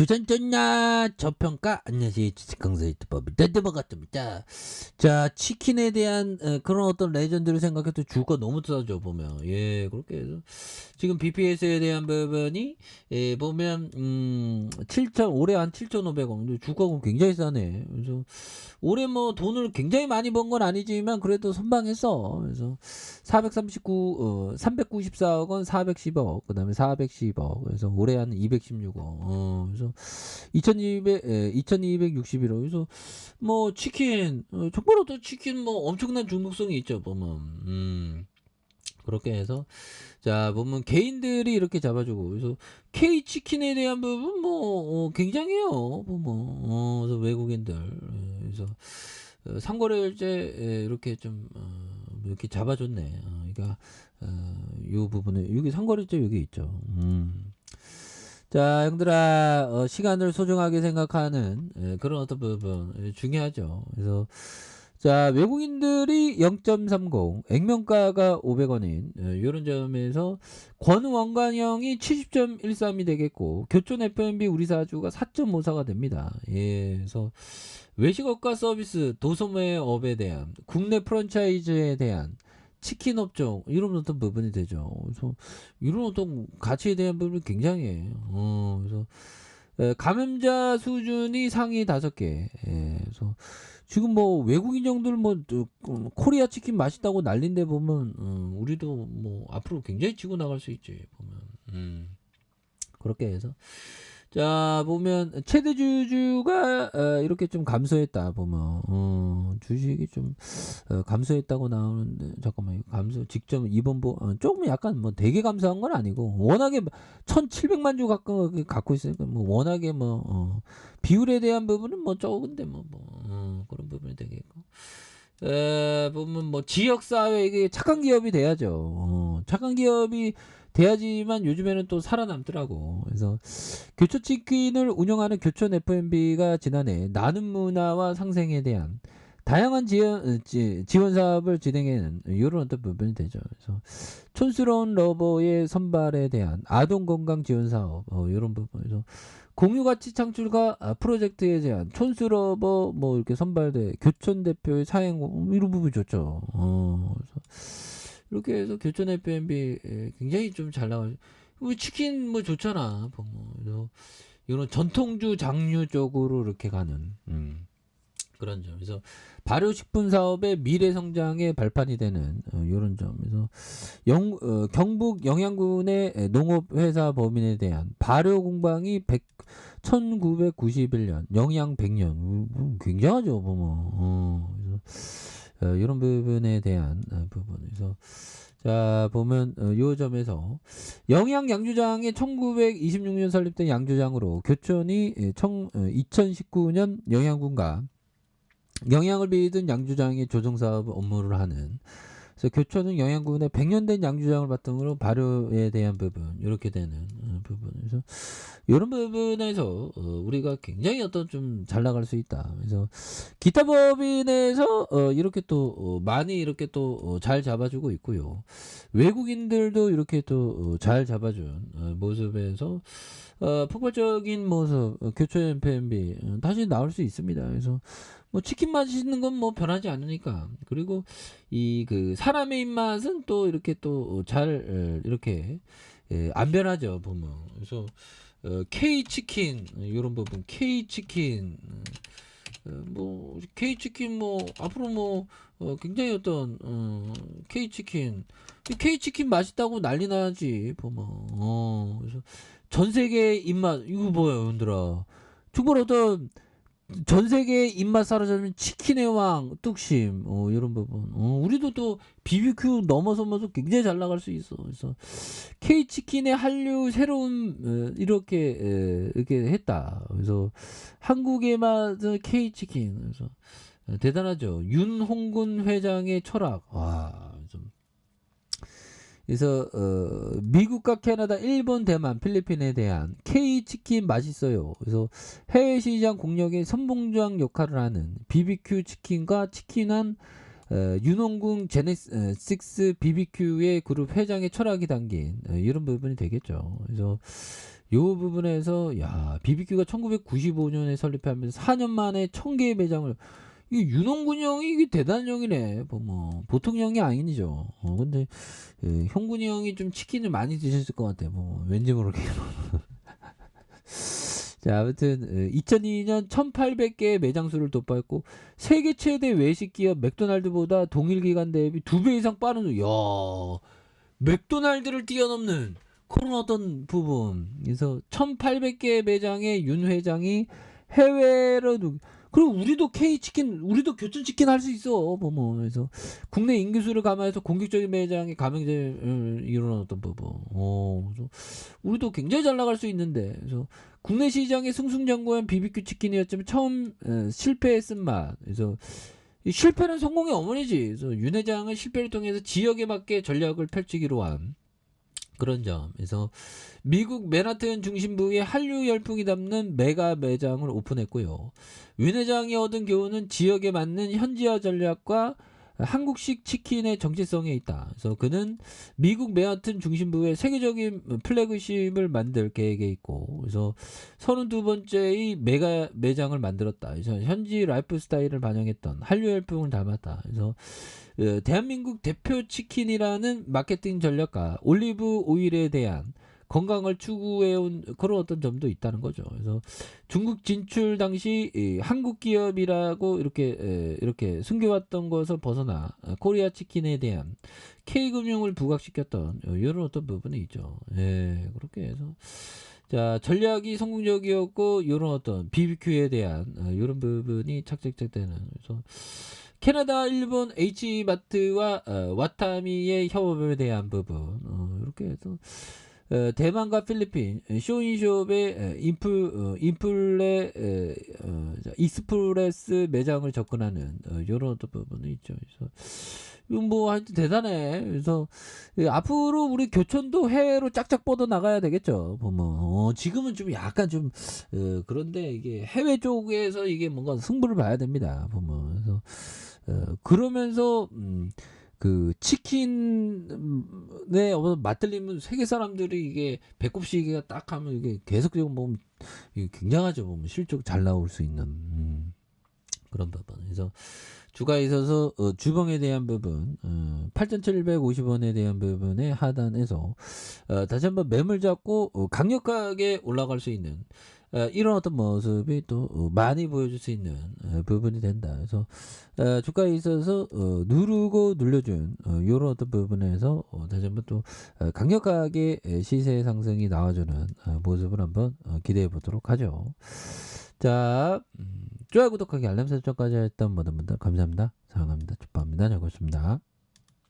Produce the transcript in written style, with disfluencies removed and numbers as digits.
조선전야 저평가 안녕하세요. 주식강사 유튜버입니다. 반갑습니다. 자, 치킨에 대한 그런 어떤 레전드를 생각해도 주가 너무 싸죠 보면. 예, 그렇게 해서 지금 BPS에 대한 부분이 보면 7천 올해 한 7,500원 주가가 굉장히 싸네. 그래서 올해 뭐 돈을 굉장히 많이 번 건 아니지만 그래도 선방했어. 그래서 394억 원, 410억, 그다음에 410억. 그래서 올해 한 216억. 그래서 2261억. 그래서 뭐 치킨 정말로 또 치킨 뭐 엄청난 중독성이 있죠 보면. 그렇게 해서 자 보면 개인들이 이렇게 잡아주고 그래서 K 치킨에 대한 부분 뭐 굉장해요 보면 그래서 외국인들 그래서 상거래일제 이렇게 좀 이렇게 잡아줬네. 그러니까 요 부분에 여기 상거래일제 여기 있죠. 자 형들아 시간을 소중하게 생각하는 그런 어떤 부분 중요하죠. 그래서 자 외국인들이 0.30 액면가가 500원인 이런 점에서 권원관형이 70.13이 되겠고 교촌 F&B 우리 사주가 4.54가 됩니다. 예, 그래서 외식업과 서비스 도소매업에 대한 국내 프랜차이즈에 대한 치킨 업종 이런 어떤 부분이 되죠. 그래서 이런 어떤 가치에 대한 부분이 굉장히 그래서 감염자 수준이 상위 5개. 그래서 지금 뭐 외국인 정도를 뭐 코리아 치킨 맛있다고 난린데 보면 우리도 뭐 앞으로 굉장히 치고 나갈 수 있지 보면 그렇게 해서 자 보면 최대 주주가 이렇게 좀 감소했다 보면 주식이 좀 감소했다고 나오는데 잠깐만 이거 감소 직접 이번 조금 약간 뭐 되게 감소한 건 아니고 워낙에 1,700만 주 갖고 있으니까 뭐 워낙에 뭐 비율에 대한 부분은 뭐 적은데 뭐 그런 부분이 되겠고 보면 뭐 지역 사회 이게 착한 기업이 돼야죠. 착한 기업이 돼야지만 요즘에는 또 살아남더라고. 그래서 교촌치킨을 운영하는 교촌 F&B가 지난해 나눔 문화와 상생에 대한 다양한 지원 사업을 진행하는 이런 어떤 부분이 되죠. 그래서 촌스러운 러버의 선발에 대한 아동 건강 지원 사업 이런 부분에서 공유가치 창출과 프로젝트에 대한 촌스러버 뭐 이렇게 선발대 교촌 대표의 사행 이런 부분이 좋죠. 그래서 이렇게 해서 교촌 F&B 굉장히 좀 잘 나가죠. 치킨 뭐 좋잖아. 그래서 이런 전통주 장류 쪽으로 이렇게 가는 그런 점. 그래서 발효식품 사업의 미래 성장의 발판이 되는 이런 점에서 경북 영양군의 농업회사 범인에 대한 발효 공방이 1991년 영양 100년 굉장하죠 보면. 그래서 이런 부분에 대한 부분에서 자 보면 요 점에서 영양 양주장이 1926년 설립된 양주장으로 교촌이 2019년 영양군과 영양을 비든 양주장의 조정사업 업무를 하는 그래서 교촌은 영양군의 100년 된 양주장을 바탕으로 발효에 대한 부분 이렇게 되는 부분에서 이런 부분에서 우리가 굉장히 어떤 좀 잘 나갈 수 있다. 그래서 기타 법인에서 이렇게 또 많이 이렇게 또 잘 잡아주고 있고요. 외국인들도 이렇게 또 잘 잡아준 모습에서 폭발적인 모습 교촌 F&B 다시 나올 수 있습니다. 그래서 뭐 치킨 맛있는 건 뭐 변하지 않으니까 그리고 이 그 사람의 입맛은 또 이렇게 또 잘 이렇게 안 변하죠 보면. 그래서 K 치킨 이런 부분 K 치킨 뭐 K 치킨 뭐 앞으로 뭐 굉장히 어떤 K 치킨 맛있다고 난리 나지 보면. 그래서 전 세계 입맛 이거 뭐야 여러분들아 정말 어떤 전 세계 입맛 사로잡는 치킨의 왕 뚝심 이런 부분 우리도 또 BBQ 넘어서면서 굉장히 잘 나갈 수 있어. 그래서 K치킨의 한류 새로운 이렇게 했다. 그래서 한국의 맛은 K치킨 그래서 대단하죠. 윤홍군 회장의 철학 좀 그래서 미국과 캐나다, 일본, 대만, 필리핀에 대한 K치킨 맛있어요. 그래서 해외 시장 공략의 선봉장 역할을 하는 BBQ 치킨과 치킨한 윤홍궁 제네식스 BBQ의 그룹 회장의 철학이 담긴 이런 부분이 되겠죠. 그래서 요 부분에서 야 BBQ가 1995년에 설립하면서 4년 만에 1000개의 매장을 이 윤홍근 형이 이게 대단한 형이네. 뭐 보통 형이 아니죠. 근데 형군이 형이 좀 치킨을 많이 드셨을 것 같아. 뭐 왠지 모르게. 자, 아무튼 2002년 1800개의 매장 수를 돌파했고 세계 최대 외식 기업 맥도날드보다 동일 기간 대비 2배 이상 빠른 야 맥도날드를 뛰어넘는 그런 어떤 부분. 그래서 1800개의 매장의 윤 회장이 해외로 그리고 우리도 K치킨 우리도 교촌치킨 할 수 있어. 그래서 국내 인구수를 감안해서 공격적인 매장의 가맹점을 이루는 어떤 부분. 그래서 우리도 굉장히 잘 나갈 수 있는데 그래서 국내 시장에 승승장구한 BBQ 치킨이었지만 처음 실패했은 맛. 그래서 이 실패는 성공의 어머니지. 그래서 윤 회장은 실패를 통해서 지역에 맞게 전략을 펼치기로 한 그런 점. 그래서 미국 맨하튼 중심부에 한류 열풍이 담는 메가 매장을 오픈했고요. 윤 회장이 얻은 교훈은 지역에 맞는 현지화 전략과 한국식 치킨의 정체성에 있다. 그래서 그는 미국 맨하튼 중심부에 세계적인 플래그십을 만들 계획에 있고, 그래서 32번째의 메가 매장을 만들었다. 그래서 현지 라이프 스타일을 반영했던 한류 열풍을 담았다. 그래서 대한민국 대표 치킨이라는 마케팅 전략과 올리브 오일에 대한 건강을 추구해온 그런 어떤 점도 있다는 거죠. 그래서 중국 진출 당시 한국 기업이라고 이렇게 숨겨왔던 것을 벗어나 코리아 치킨에 대한 K금융을 부각시켰던 이런 어떤 부분이 있죠. 그렇게 해서 자 전략이 성공적이었고 이런 어떤 BBQ에 대한 이런 부분이 착착착되는 그래서 캐나다, 일본 H마트와 와타미의 협업에 대한 부분 이렇게 해서 대만과 필리핀 쇼인숍의 익스프레스 매장을 접근하는 이런 어떤 부분이 있죠. 그래서 이건 뭐 하여튼 대단해. 그래서 앞으로 우리 교촌도 해외로 짝짝 뻗어 나가야 되겠죠. 보면 지금은 좀 약간 좀 그런데 이게 해외 쪽에서 이게 뭔가 승부를 봐야 됩니다. 보면 그래서 그러면서 그 치킨에 맛들리면 세계 사람들이 이게 배꼽시계가 딱 하면 이게 계속적으로 보면 이게 굉장하죠. 보면 실적 잘 나올 수 있는 그런 부분. 그래서 주가에 있어서 주봉에 대한 부분 8,750원에 대한 부분의 하단에서 다시 한번 매물 잡고 강력하게 올라갈 수 있는 이런 어떤 모습이 또 많이 보여줄 수 있는 부분이 된다. 그래서 주가에 있어서 누르고 눌려준 이런 어떤 부분에서 다시 한번 또 강력하게 시세 상승이 나와주는 모습을 한번 기대해 보도록 하죠. 자, 좋아요, 구독하기, 알람 설정까지 했던 모든 분들 감사합니다. 사랑합니다. 축복합니다. 잘 보셨습니다.